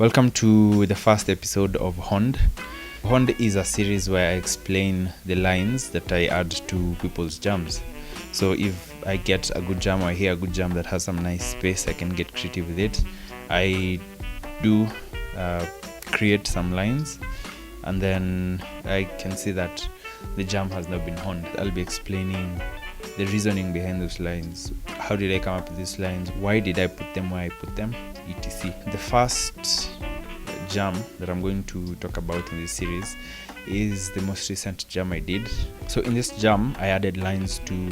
Welcome to the first episode of Hond. Hond is a series where I explain the lines that I add to people's jams. So if I get a good jam or I hear a good jam that has some nice space, I can get creative with it. I do create some lines, and then I can see that the jam has now been honed. I'll be explaining the reasoning behind those lines. How did I come up with these lines? Why did I put them where I put them? etc. The first jam that I'm going to talk about in this series is the most recent jam I did. So in this jam, I added lines to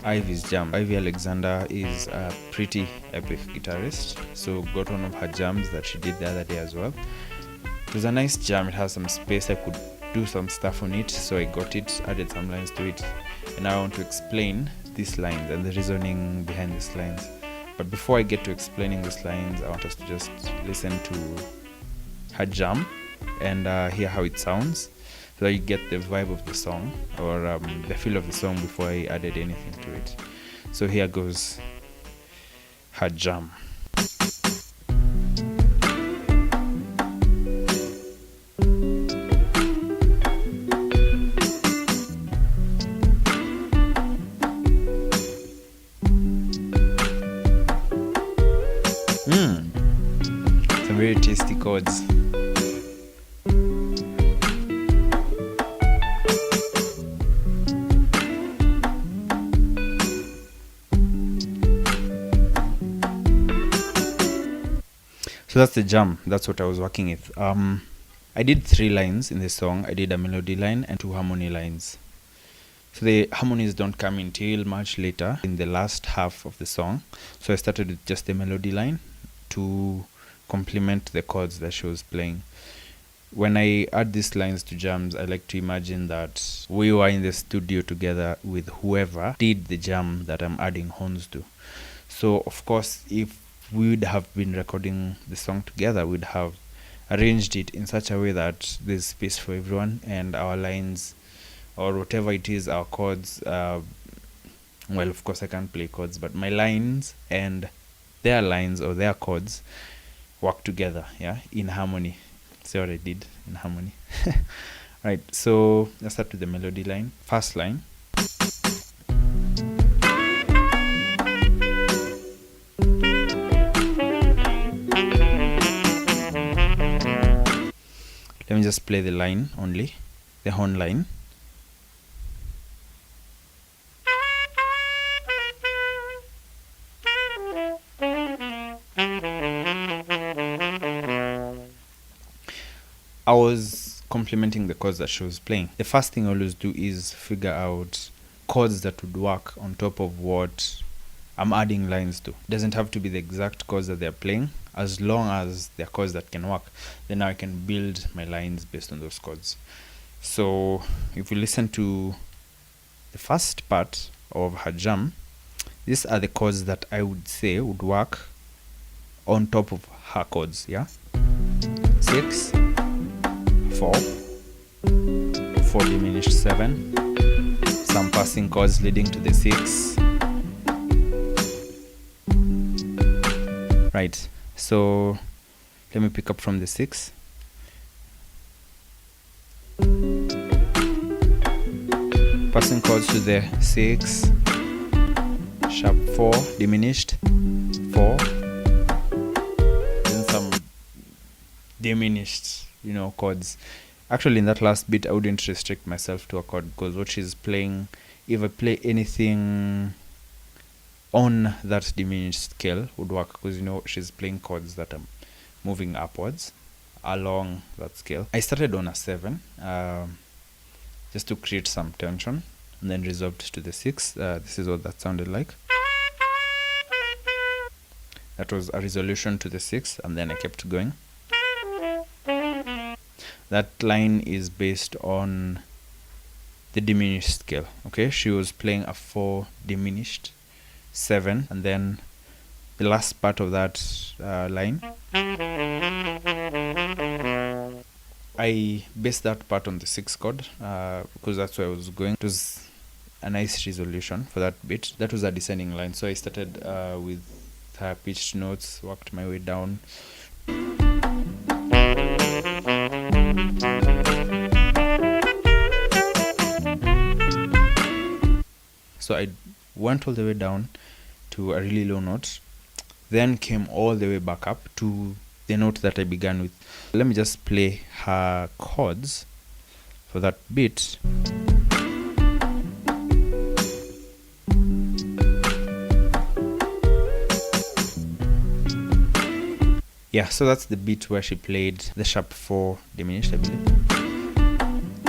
Ivy's jam. Ivy Alexander is a pretty epic guitarist, so got one of her jams that she did the other day as well. It was a nice jam. It has some space. I could do some stuff on it, so I got it, added some lines to it, and I want to explain these lines and the reasoning behind these lines. But before I get to explaining these lines, I want us to just listen to her jam and hear how it sounds, so that you get the vibe of the song or the feel of the song before I added anything to it. So here goes her jam. Some very tasty chords. So that's the jam. That's what I was working with. I did 3 lines in the song. I did a melody line and 2 harmony lines. So the harmonies don't come until much later in the last half of the song. So I started with just the melody line to complement the chords that she was playing. When I add these lines to jams, I like to imagine that we were in the studio together with whoever did the jam that I'm adding horns to. So of course, if we would have been recording the song together, we'd have arranged it in such a way that there's space for everyone, and our lines or whatever it is, our chords, well, of course I can't play chords, but my lines and their lines or their chords work together, in harmony. See what I did in harmony. Right, so let's start with the melody line. First line. Let me just play the line only, the horn line. I was complementing the chords that she was playing. The first thing I always do is figure out chords that would work on top of what I'm adding lines to. It doesn't have to be the exact chords that they're playing, as long as they're chords that can work. Then now I can build my lines based on those chords. So if you listen to the first part of her jam, these are the chords that I would say would work on top of her chords. 6, 4, 4 diminished 7, some passing chords leading to the 6. Right, so let me pick up from the 6. Passing chords to the 6, sharp 4, diminished 4, then some diminished chords. Actually, in that last bit, I wouldn't restrict myself to a chord, because what she's playing, if I play anything on that diminished scale, would work, because she's playing chords that are moving upwards along that scale. I started on a 7 just to create some tension, and then resolved to the 6. This is what that sounded like. That was a resolution to the 6, and then I kept going. That line is based on the diminished scale. Okay, she was playing a 4 diminished 7, and then the last part of that line, I based that part on the 6 chord because that's where I was going. It was a nice resolution for that bit. That was a descending line, so I started with higher pitched notes, worked my way down. So I went all the way down to a really low note, then came all the way back up to the note that I began with. Let me just play her chords for that bit. Yeah, so that's the beat where she played the sharp 4 diminished, I believe.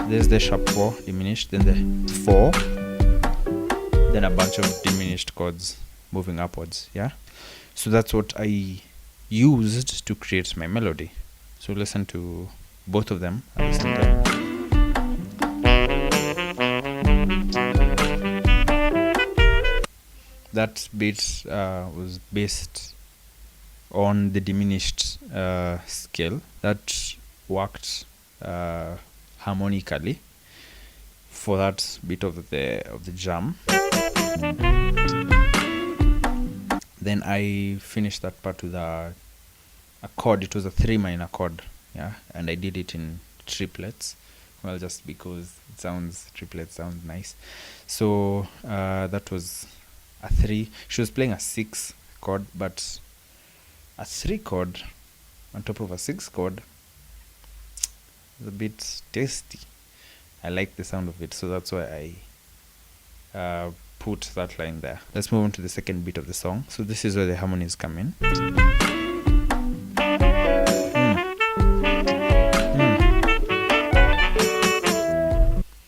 There's the sharp 4 diminished, then the 4, then a bunch of diminished chords moving upwards. Yeah, so that's what I used to create my melody. So listen to both of them at the same time. That beat was based on the diminished scale that worked harmonically for that bit of the jam. Then I finished that part with a chord. It was a 3 minor chord, yeah, and I did it in triplets. Well, just because triplets sound nice. So that was a 3. She was playing a 6 chord, but a 3 chord on top of a 6 chord is a bit tasty. I like the sound of it, so that's why I put that line there. Let's move on to the second beat of the song. So this is where the harmonies come in.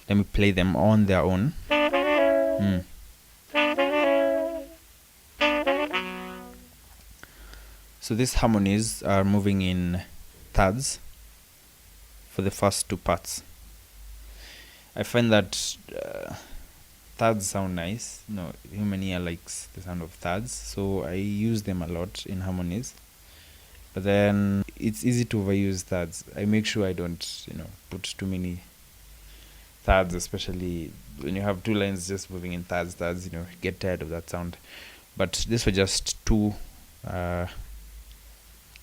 Let me play them on their own. So these harmonies are moving in thirds for the first 2 parts. I find that thirds sound nice. Human ear likes the sound of thirds, so I use them a lot in harmonies. But then it's easy to overuse thirds. I make sure I don't, put too many thirds, especially when you have 2 lines just moving in thirds, get tired of that sound. But these were just 2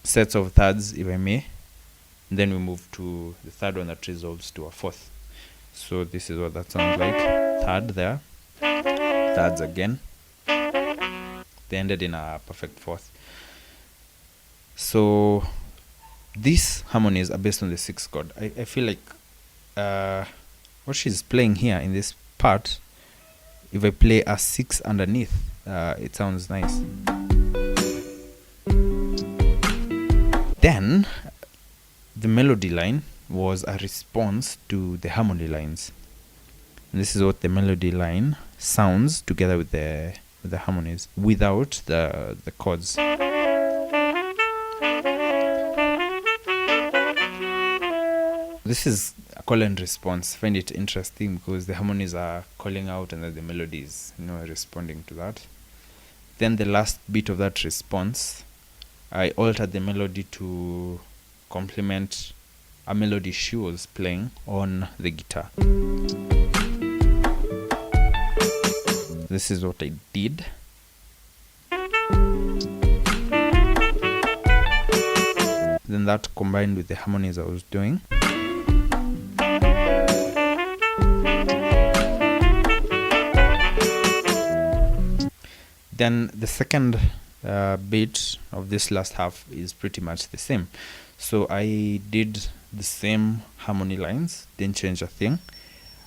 sets of thirds, if I may. And then we move to the third one that resolves to a 4th. So this is what that sounds like. Third there, thirds again. They ended in a perfect 4th. So these harmonies are based on the 6th chord. I feel like what she's playing here in this part, if I play a 6 underneath, it sounds nice. Then the melody line was a response to the harmony lines. And this is what the melody line sounds together with the harmonies without the chords. This is a call and response. I find it interesting because the harmonies are calling out and then the melody is responding to that. Then the last bit of that response, I altered the melody to complement a melody she was playing on the guitar. This is what I did. Then that combined with the harmonies I was doing. Then the second bit of this last half is pretty much the same. So I did the same harmony lines, didn't change a thing,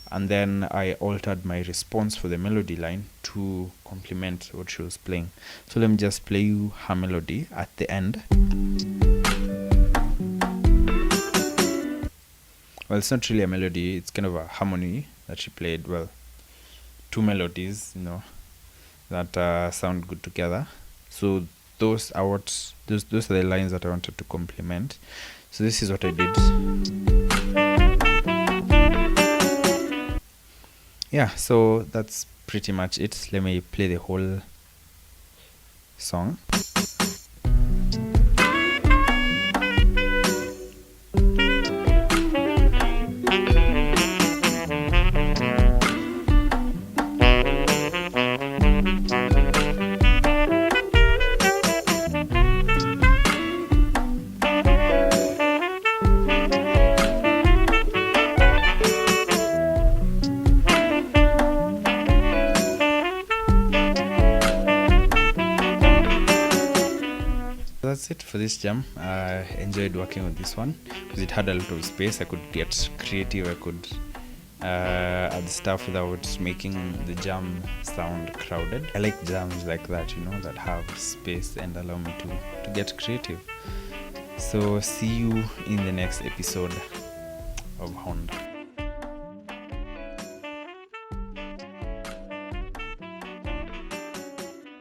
and then I altered my response for the melody line to complement what she was playing. So let me just play you her melody at the end. Well, it's not really a melody, it's kind of a harmony that she played. Well, 2 melodies, that sound good together. So those are the lines that I wanted to complement. So this is what I did. Yeah, so that's pretty much it. Let me play the whole song. that's it for this jam. I enjoyed working with this one because it had a lot of space. I could get creative, I could add stuff without making the jam sound crowded. I like jams like that, that have space and allow me to get creative. So see you in the next episode of Hond.